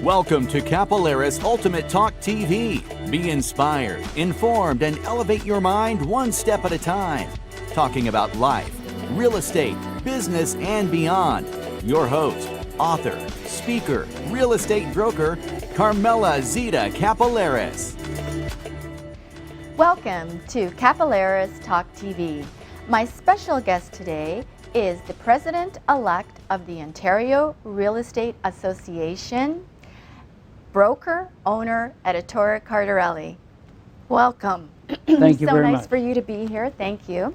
Welcome to Kapeleris Ultimate Talk TV. Be inspired, informed, and elevate your mind one step at a time. Talking about life, real estate, business, and beyond. Your host, author, speaker, real estate broker, Carmela Zita Kapeleris. Welcome to Kapeleris Talk TV. My special guest today is the President-elect of the Ontario Real Estate Association, broker, owner, Ettore Cardarelli. Welcome. Thank you very much. So nice for you to be here. Thank you.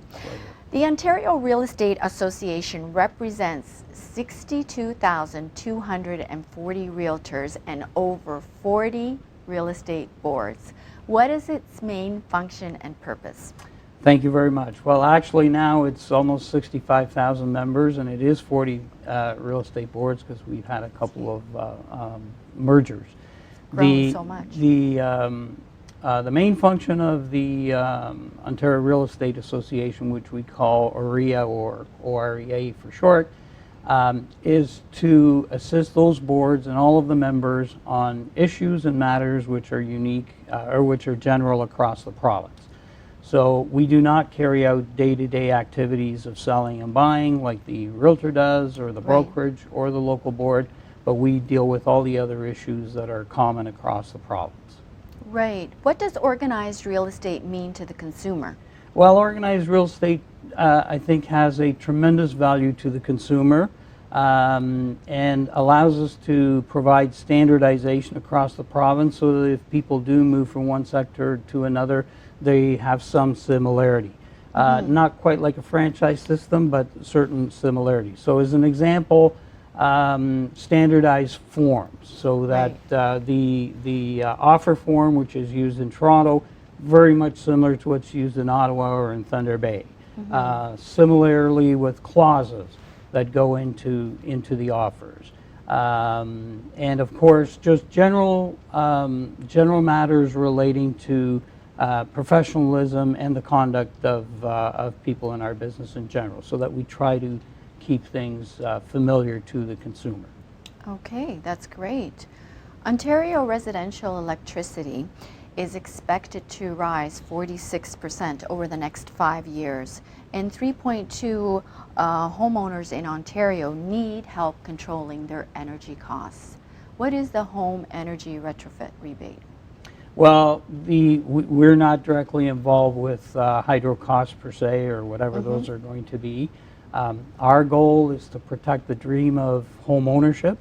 The Ontario Real Estate Association represents 62,240 realtors and over 40 real estate boards. What is its main function and purpose? Thank you very much. Well, actually now it's almost 65,000 members, and it is 40 real estate boards because we've had a couple of mergers. Grown so much. The main function of the Ontario Real Estate Association, which we call OREA or OREA for short, is to assist those boards and all of the members on issues and matters which are unique or which are general across the province. So we do not carry out day-to-day activities of selling and buying like the Realtor does or the brokerage or the local board, but we deal with all the other issues that are common across the province. Right. What does organized real estate mean to the consumer? Well, organized real estate, I think, has a tremendous value to the consumer and allows us to provide standardization across the province so that if people do move from one sector to another, they have some similarity. Not quite like a franchise system, but certain similarities. So as an example, standardized forms, so that the offer form, which is used in Toronto, very much similar to what's used in Ottawa or in Thunder Bay. Similarly with clauses that go into the offers. And of course, just general matters relating to professionalism and the conduct of people in our business in general, so that we try to keep things familiar to the consumer. Okay, that's great. Ontario residential electricity is expected to rise 46% over the next 5 years, and 3.2 homeowners in Ontario need help controlling their energy costs. What is the home energy retrofit rebate? Well, we're not directly involved with hydro costs per se or whatever those are going to be. Our goal is to protect the dream of home ownership,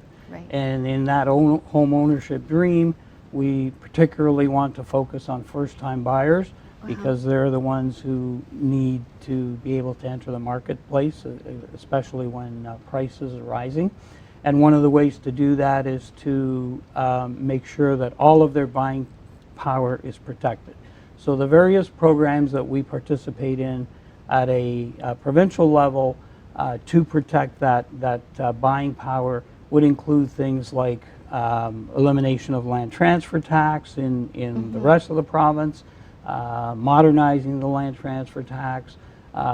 and in that home ownership dream, we particularly want to focus on first-time buyers because they're the ones who need to be able to enter the marketplace, especially when prices are rising. And one of the ways to do that is to make sure that all of their buying power is protected. So the various programs that we participate in at a provincial level to protect that buying power would include things like elimination of land transfer tax in the rest of the province, modernizing the land transfer tax,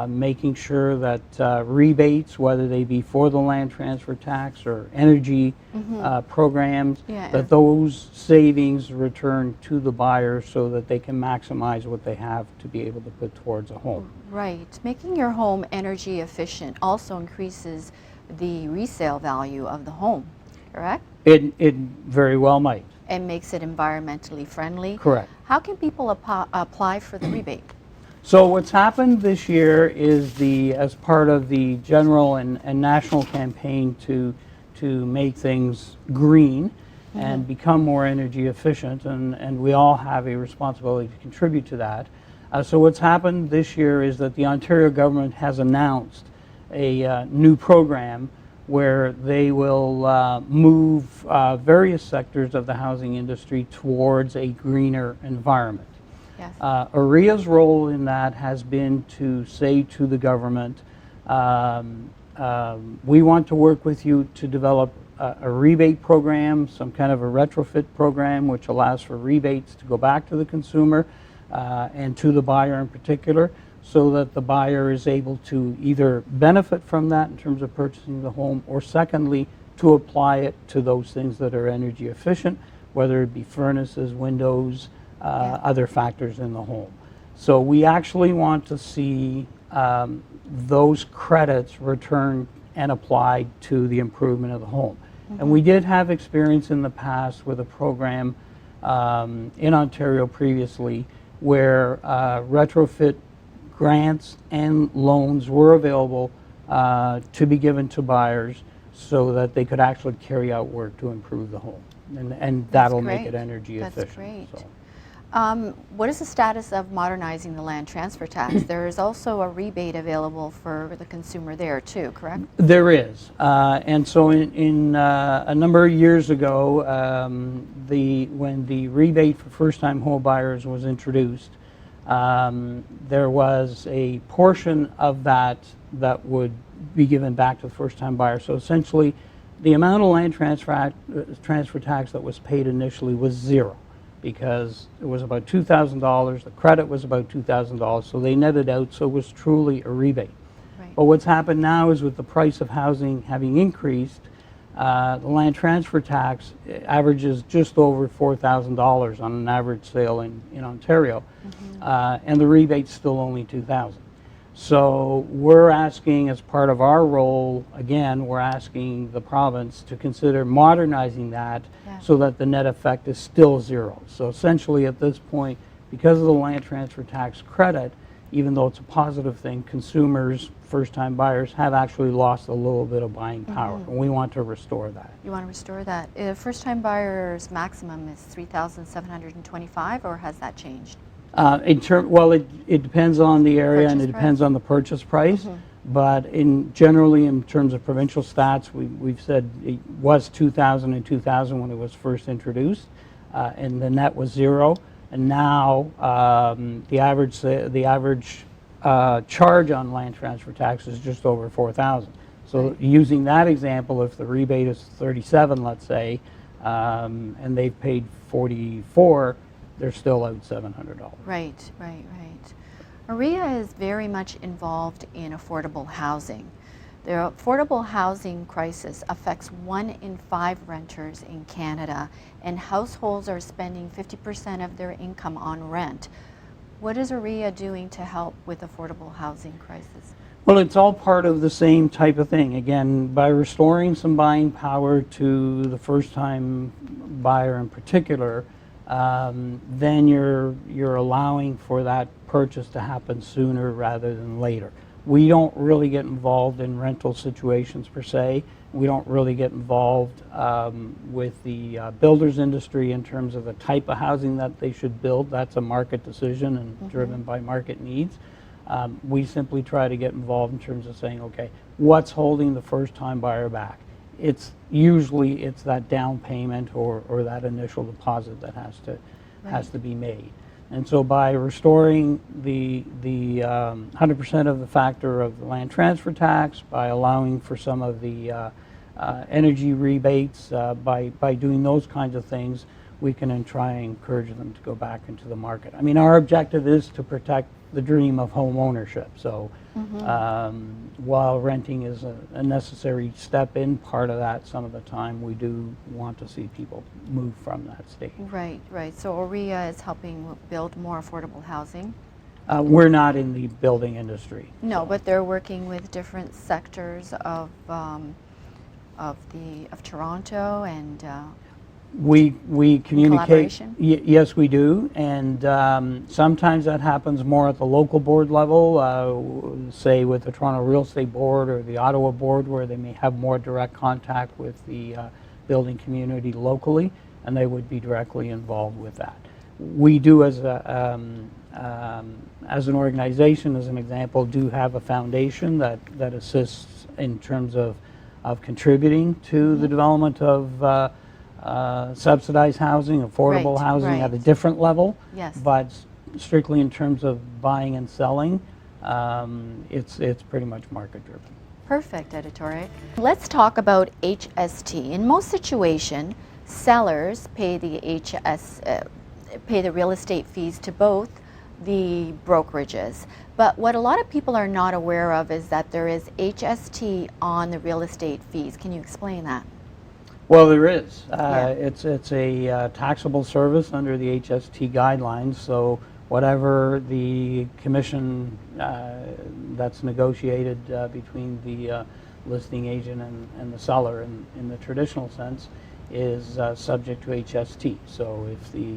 making sure that rebates, whether they be for the land transfer tax or energy programs, that those savings return to the buyers so that they can maximize what they have to be able to put towards a home. Right. Making your home energy efficient also increases the resale value of the home, correct? It very well might. And makes it environmentally friendly. Correct. How can people apply for the rebate? So what's happened this year is as part of the general and national campaign to make things green and become more energy efficient, and we all have a responsibility to contribute to that. So what's happened this year is that the Ontario government has announced a new program where they will move various sectors of the housing industry towards a greener environment. Yes. OREA's role in that has been to say to the government, we want to work with you to develop a rebate program, some kind of a retrofit program which allows for rebates to go back to the consumer and to the buyer in particular, so that the buyer is able to either benefit from that in terms of purchasing the home, or secondly, to apply it to those things that are energy efficient, whether it be furnaces, windows, other factors in the home. So we actually want to see those credits returned and applied to the improvement of the home. And we did have experience in the past with a program in Ontario previously where retrofit grants and loans were available to be given to buyers so that they could actually carry out work to improve the home. And that'll make it energy efficient. That's great. So. What is the status of modernizing the land transfer tax? There is also a rebate available for the consumer there too, correct? There is. And so in a number of years ago, when the rebate for first-time home buyers was introduced, there was a portion of that that would be given back to the first-time buyer. So essentially, the amount of land transfer tax that was paid initially was zero, because it was about $2,000, the credit was about $2,000, so they netted out, so it was truly a rebate. Right. But what's happened now is with the price of housing having increased, the land transfer tax averages just over $4,000 on an average sale in Ontario, and the rebate's still only $2,000. So we're asking, as part of our role, again, we're asking the province to consider modernizing that so that the net effect is still zero. So essentially at this point, because of the land transfer tax credit, even though it's a positive thing, consumers, first-time buyers, have actually lost a little bit of buying power, and we want to restore that. You want to restore that. First-time buyers maximum is $3,725, or has that changed? Well, it depends on the area and it depends on the purchase price. But generally, in terms of provincial stats, we've said it was 2,000 in 2000 when it was first introduced, and the net was zero. And now the average charge on land transfer tax is just over 4,000. So using that example, if the rebate is 37, let's say, and they've paid 44, they're still out $700. Right. OREA is very much involved in affordable housing. The affordable housing crisis affects 1 in 5 renters in Canada, and households are spending 50% of their income on rent. What is OREA doing to help with affordable housing crisis? Well, it's all part of the same type of thing. Again, by restoring some buying power to the first-time buyer in particular, then you're allowing for that purchase to happen sooner rather than later. We don't really get involved in rental situations per se. We don't really get involved with the builders industry in terms of the type of housing that they should build. That's a market decision and driven by market needs. We simply try to get involved in terms of saying, okay, what's holding the first-time buyer back? It's usually that down payment or that initial deposit that has to be made. And so by restoring the 100% of the factor of the land transfer tax, by allowing for some of the energy rebates, by doing those kinds of things, we can then try and encourage them to go back into the market. I mean, our objective is to protect the dream of home ownership. So while renting is a necessary step in part of that, some of the time we do want to see people move from that state. Right. So OREA is helping build more affordable housing. We're not in the building industry. No, but they're working with different sectors of Toronto and we communicate. Collaboration? Yes, we do, and sometimes that happens more at the local board level, say with the Toronto Real Estate Board or the Ottawa Board, where they may have more direct contact with the building community locally, and they would be directly involved with that. We do, as an organization, as an example, do have a foundation that assists in terms of contributing to the development of subsidized housing, affordable housing at a different level. Yes. But strictly in terms of buying and selling, it's pretty much market driven. Perfect, Ettore. Let's talk about HST. In most situations, sellers pay the real estate fees to both the brokerages. But what a lot of people are not aware of is that there is HST on the real estate fees. Can you explain that? Well, there is. Yeah. It's a taxable service under the HST guidelines, so whatever the commission that's negotiated between the listing agent and the seller in the traditional sense is subject to HST. So if the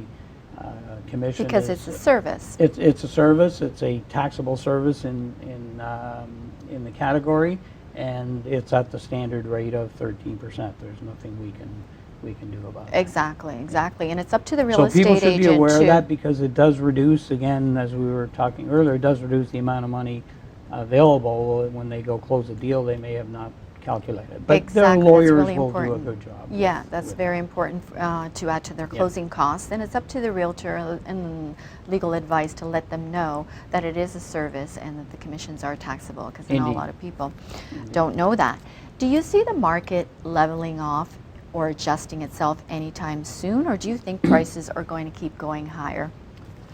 commission Because it's a service. it's a service, it's a taxable service in the category, and it's at the standard rate of 13%. There's nothing we can do about it. Exactly, exactly. And it's up to the real So estate people agent should be aware to of that, because it does reduce, again, as we were talking earlier, it does reduce the amount of money available. When they go close a deal, they may have not calculated. But Exactly, their that's lawyers really will do a important. good job. Yeah, that's with very it. important to add to their closing costs. And it's up to the realtor and legal advice to let them know that it is a service and that the commissions are taxable, because I know a Indeed. lot of people don't know that. Do you see the market leveling off or adjusting itself anytime soon, or do you think prices are going to keep going higher?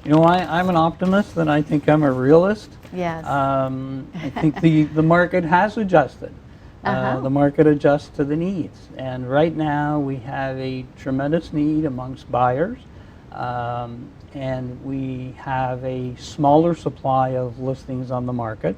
You know, I'm an optimist, and I think I'm a realist. Yes. I think the market has adjusted. The market adjusts to the needs. And right now we have a tremendous need amongst buyers, and we have a smaller supply of listings on the market.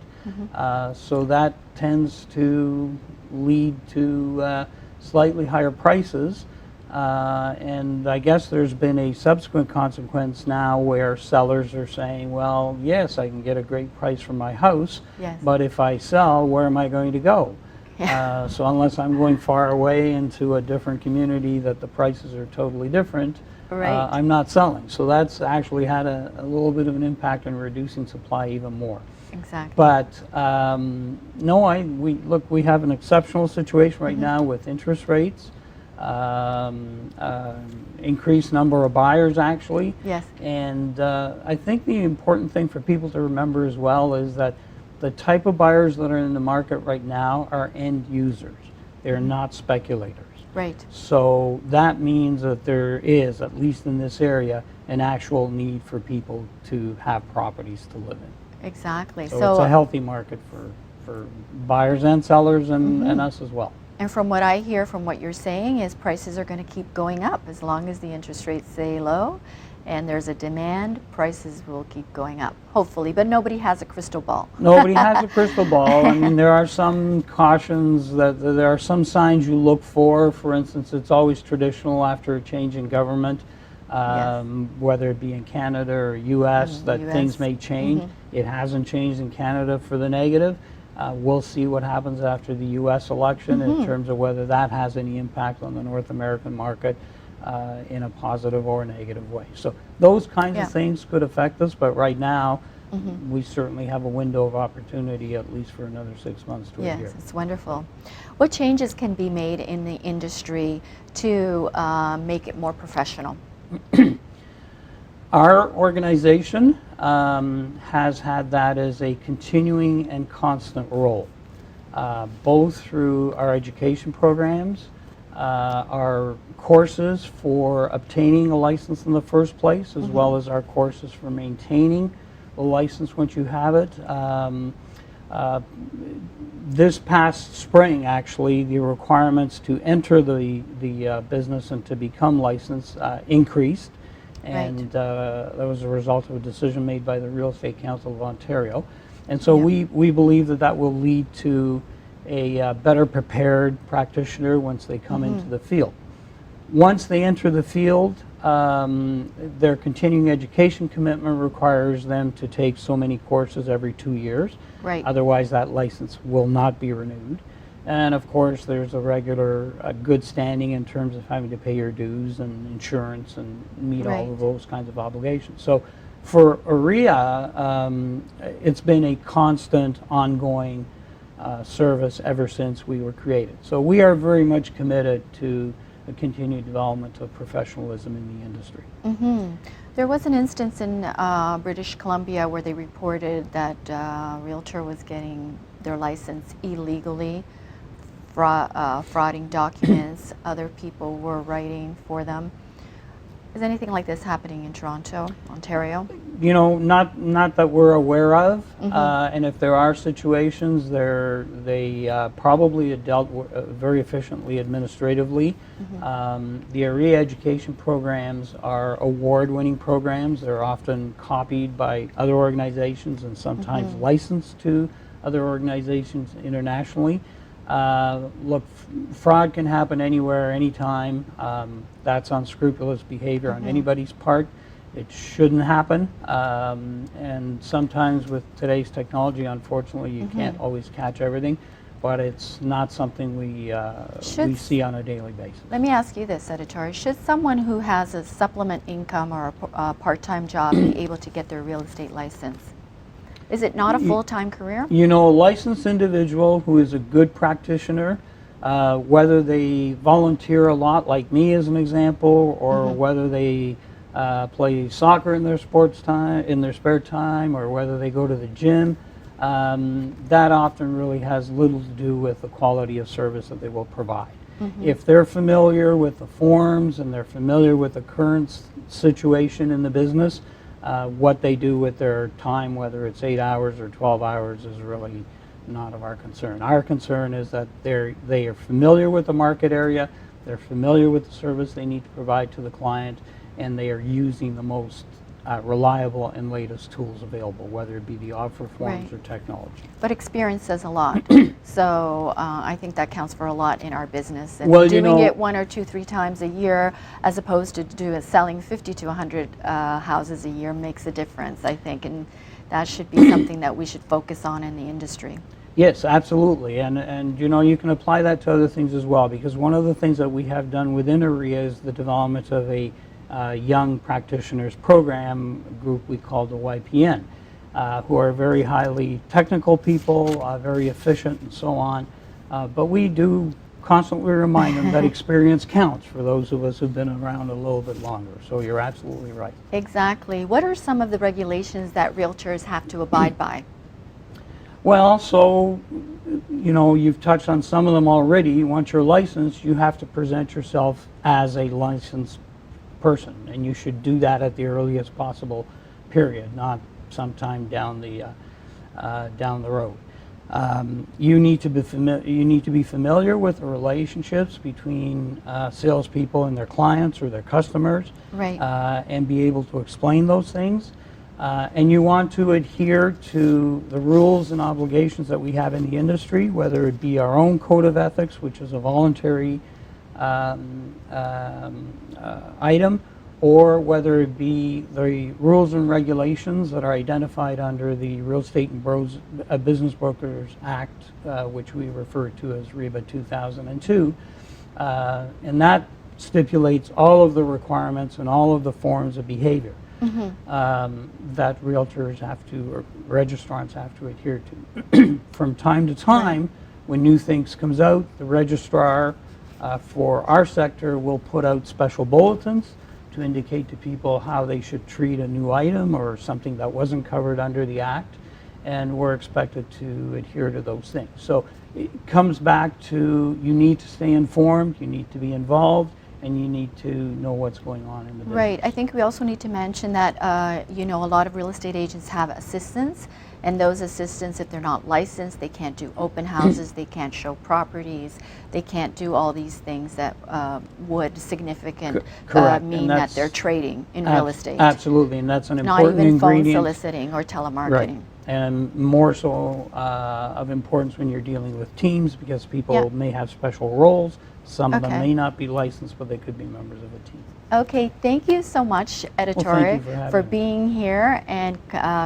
So that tends to lead to slightly higher prices. And I guess there's been a subsequent consequence now where sellers are saying, well, yes, I can get a great price for my house, Yes. but if I sell, where am I going to go? Yeah. So unless I'm going far away into a different community that the prices are totally different, Right. I'm not selling. So that's actually had a little bit of an impact on reducing supply even more. Exactly. But no, we have an exceptional situation right now with interest rates, increased number of buyers actually. Yes. And I think the important thing for people to remember as well is that the type of buyers that are in the market right now are end users. They're not speculators. Right. So that means that there is, at least in this area, an actual need for people to have properties to live in. Exactly. So it's a healthy market for buyers and sellers and us as well. And from what I hear, from what you're saying, is prices are going to keep going up as long as the interest rates stay low and there's a demand, prices will keep going up, hopefully. But nobody has a crystal ball. Nobody has a crystal ball. I mean, there are some cautions, that there are some signs you look for. For instance, it's always traditional after a change in government, whether it be in Canada or US, that things may change. It hasn't changed in Canada for the negative. We'll see what happens after the US election in terms of whether that has any impact on the North American market in a positive or negative way. So those kinds of things could affect us, but right now we certainly have a window of opportunity at least for another 6 months to a year. Yes, it's wonderful. What changes can be made in the industry to make it more professional? Our organization has had that as a continuing and constant role, both through our education programs, our courses for obtaining a license in the first place, as well as our courses for maintaining the license once you have it. This past spring, actually, the requirements to enter the business and to become licensed increased. And that was a result of a decision made by the Real Estate Council of Ontario. And so we believe that that will lead to a better prepared practitioner once they come into the field. Once they enter the field, their continuing education commitment requires them to take so many courses every 2 years. Right. Otherwise, that license will not be renewed. And of course, there's a regular good standing in terms of having to pay your dues and insurance and meet all of those kinds of obligations. So for OREA, it's been a constant, ongoing service ever since we were created. So we are very much committed to the continued development of professionalism in the industry. There was an instance in British Columbia where they reported that Realtor was getting their license illegally, frauding documents other people were writing for them. Is anything like this happening in Toronto, Ontario? You know, not that we're aware of, and if there are situations, they probably are dealt very efficiently administratively. The OREA education programs are award-winning programs. They're often copied by other organizations and sometimes licensed to other organizations internationally. Look, fraud can happen anywhere, anytime. That's unscrupulous behavior on anybody's part. It shouldn't happen. And sometimes with today's technology, unfortunately, you can't always catch everything. But it's not something we see on a daily basis. Let me ask you this, Ettore. Should someone who has a supplement income or a part-time job be able to get their real estate license? Is it not a full-time career? You know, a licensed individual who is a good practitioner, whether they volunteer a lot, like me as an example, or whether they play soccer in their spare time, or whether they go to the gym, that often really has little to do with the quality of service that they will provide. If they're familiar with the forms and they're familiar with the current situation in the business, what they do with their time, whether it's 8 hours or 12 hours, is really not of our concern. Our concern is that they are familiar with the market area, they're familiar with the service they need to provide to the client, and they are using the most reliable and latest tools available, whether it be the offer forms or technology. But experience says a lot. So I think that counts for a lot in our business. And Well, doing it 1 or 2, 3 times a year, as opposed to selling 50 to 100 houses a year, makes a difference, I think. And that should be something that we should focus on in the industry. Yes, absolutely, and you know, you can apply that to other things as well, because one of the things that we have done within OREA is the development of a young practitioners program group we call the YPN, who are very highly technical people, very efficient and so on, but we do constantly remind them that experience counts for those of us who've been around a little bit longer. So you're absolutely right. Exactly. What are some of the regulations that realtors have to abide by? Well, so, you know, you've touched on some of them already. Once you're licensed, you have to present yourself as a licensed person, and you should do that at the earliest possible period, not sometime down the road. You need to be familiar with the relationships between salespeople and their clients or their customers, Right. And be able to explain those things. And you want to adhere to the rules and obligations that we have in the industry, whether it be our own code of ethics, which is a voluntary item, or whether it be the rules and regulations that are identified under the Real Estate and Business Brokers Act, which we refer to as Rebate 2002. And that stipulates all of the requirements and all of the forms of behavior that realtors have to, or registrants have to adhere to. From time to time, when new things comes out, the registrar for our sector will put out special bulletins to indicate to people how they should treat a new item or something that wasn't covered under the Act, and we're expected to adhere to those things. So it comes back to, you need to stay informed, you need to be involved, and you need to know what's going on in the business. Right. I think we also need to mention that, you know, a lot of real estate agents have assistants, and those assistants, if they're not licensed, they can't do open houses, they can't show properties, they can't do all these things that would significant mean that they're trading in real estate. Absolutely, and that's an important not even ingredient. phone soliciting or telemarketing. Right. And more so of importance when you're dealing with teams, because people may have special roles. Some of them may not be licensed, but they could be members of a team. Okay, thank you so much, Ettore, for me. being here and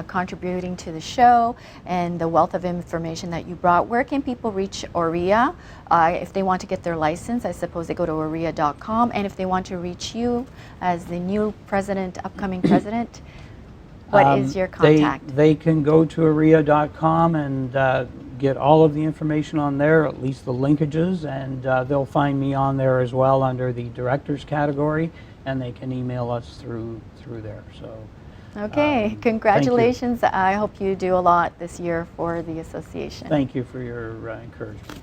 contributing to the show and the wealth of information that you brought. Where can people reach OREA? If they want to get their license, I suppose they go to OREA.com. And if they want to reach you as the new president, upcoming president, what is your contact? They can go to OREA.com and get all of the information on there, at least the linkages, and they'll find me on there as well under the directors category, and they can email us through there. So, okay, congratulations. I hope you do a lot this year for the association. Thank you for your encouragement.